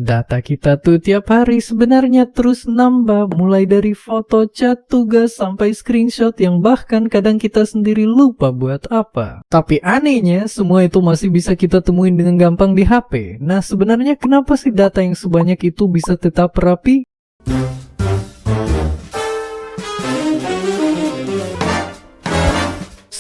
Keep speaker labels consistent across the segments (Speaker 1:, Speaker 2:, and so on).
Speaker 1: Data kita tuh tiap hari sebenarnya terus nambah, mulai dari foto, chat, tugas, sampai screenshot yang bahkan kadang kita sendiri lupa buat apa. Tapi anehnya, semua itu masih bisa kita temuin dengan gampang di HP. Nah, sebenarnya kenapa sih data yang sebanyak itu bisa tetap rapi?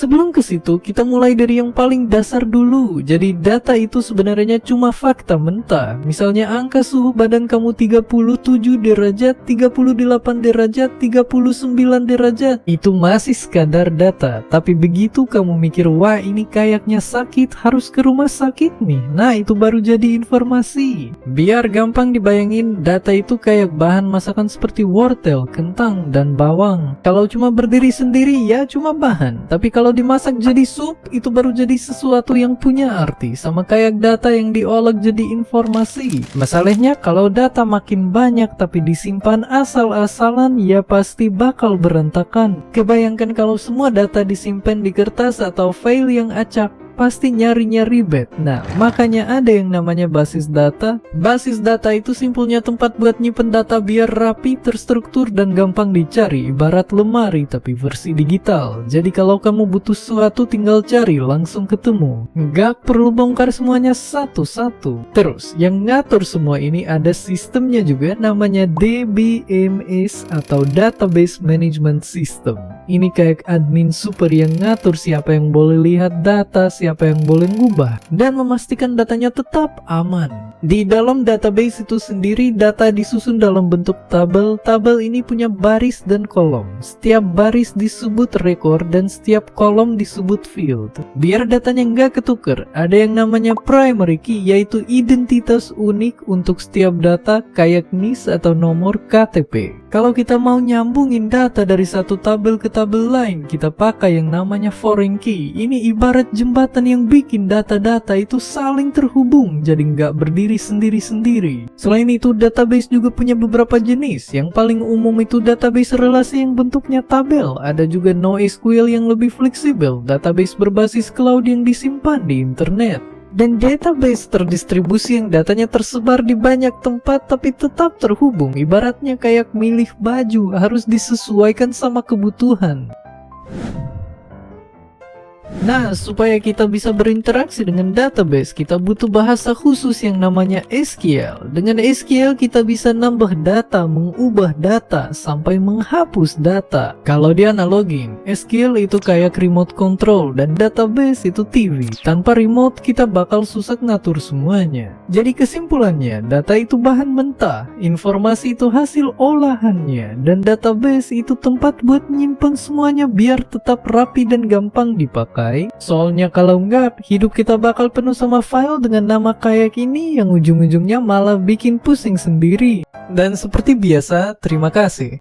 Speaker 1: Sebelum ke situ, kita mulai dari yang paling dasar dulu. Jadi data itu sebenarnya cuma fakta mentah. Misalnya angka suhu badan kamu 37 derajat, 38 derajat, 39 derajat. Itu masih sekadar data. Tapi begitu kamu mikir, wah ini kayaknya sakit, harus ke rumah sakit nih. Nah, itu baru jadi informasi. Biar gampang dibayangin, data itu kayak bahan masakan seperti wortel, kentang, dan bawang. Kalau cuma berdiri sendiri, ya cuma bahan. Tapi kalau dimasak jadi sup, itu baru jadi sesuatu yang punya arti. Sama kayak data yang diolah jadi informasi. Masalahnya kalau data makin banyak tapi disimpan asal-asalan, ya pasti bakal berantakan. Kebayangkan kalau semua data disimpan di kertas atau file yang acak, pasti nyarinya ribet. Nah, makanya ada yang namanya basis data. Basis data itu simpelnya tempat buat nyimpen data biar rapi, terstruktur, dan gampang dicari. Ibarat lemari tapi versi digital. Jadi kalau kamu butuh sesuatu tinggal cari, langsung ketemu. Nggak perlu bongkar semuanya satu-satu. Terus, yang ngatur semua ini ada sistemnya juga, namanya DBMS atau Database Management System. Ini kayak admin super yang ngatur siapa yang boleh lihat data, siapa yang boleh ngubah, dan memastikan datanya tetap aman. Di dalam database itu sendiri, data disusun dalam bentuk tabel. Tabel ini punya baris dan kolom. Setiap baris disebut rekor dan setiap kolom disebut field. Biar datanya nggak ketuker, ada yang namanya primary key, yaitu identitas unik untuk setiap data kayak NIS atau nomor KTP. Kalau kita mau nyambungin data dari satu tabel ke tabel lain, kita pakai yang namanya foreign key. Ini ibarat jembatan yang bikin data-data itu saling terhubung, jadi nggak berdiri sendiri-sendiri. Selain itu, database juga punya beberapa jenis. Yang paling umum itu database relasi yang bentuknya tabel. Ada juga NoSQL yang lebih fleksibel, database berbasis cloud yang disimpan di internet. Dan database terdistribusi yang datanya tersebar di banyak tempat tapi tetap terhubung. Ibaratnya kayak milih baju, harus disesuaikan sama kebutuhan. Nah, supaya kita bisa berinteraksi dengan database, kita butuh bahasa khusus yang namanya SQL. Dengan SQL kita bisa nambah data, mengubah data, sampai menghapus data. Kalau dianalogin, SQL itu kayak remote control dan database itu TV. Tanpa remote kita bakal susah ngatur semuanya. Jadi kesimpulannya, data itu bahan mentah, informasi itu hasil olahannya, dan database itu tempat buat nyimpen semuanya biar tetap rapi dan gampang dipakai. Soalnya kalau enggak, hidup kita bakal penuh sama file dengan nama kayak gini yang ujung-ujungnya malah bikin pusing sendiri. Dan seperti biasa, terima kasih.